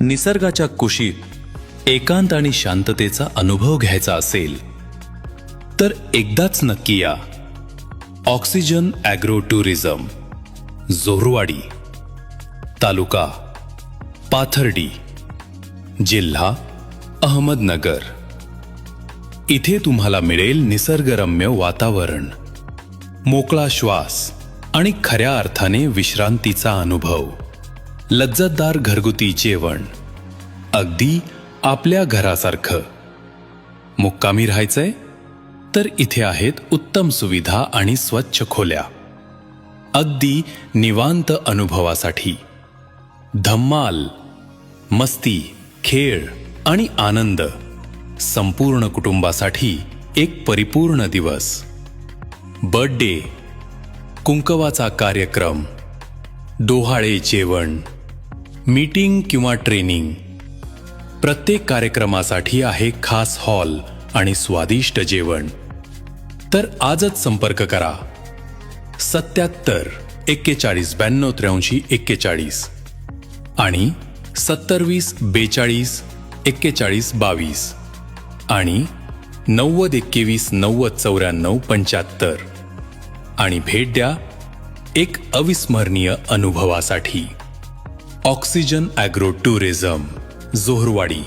निसर्गाच्या कुशीत एकांत आणि शांततेचा अनुभव घ्यायचा असेल तर एकदाच नक्की या. ऑक्सिजन ॲग्रो टुरिझम, जोरवाडी, तालुका पाथर्डी, जिल्हा अहमदनगर. इथे तुम्हाला मिळेल निसर्गरम्य वातावरण, मोकळा श्वास आणि खऱ्या अर्थाने विश्रांतीचा अनुभव. लज्जतदार घरगुती जेवण, अगदी आपल्या घरासारखं. मुक्कामी राहायचंय तर इथे आहेत उत्तम सुविधा आणि स्वच्छ खोल्या, अगदी निवांत अनुभवासाठी. धम्माल, मस्ती, खेळ आणि आनंद, संपूर्ण कुटुंबासाठी एक परिपूर्ण दिवस. बर्थडे, कुंकवाचा कार्यक्रम, डोहाळे जेवण, मीटिंग किंवा ट्रेनिंग, प्रत्येक कार्यक्रमासाठी आहे खास हॉल आणि स्वादिष्ट जेवण. तर आजच संपर्क करा 77 41 92 83 41 आणि 70 20 42 41 22 आणि 90 21 90 94 75 आणि भेट द्या एक अविस्मरणीय अनुभवासाठी. Oxygen agro tourism, जोहरवाडी.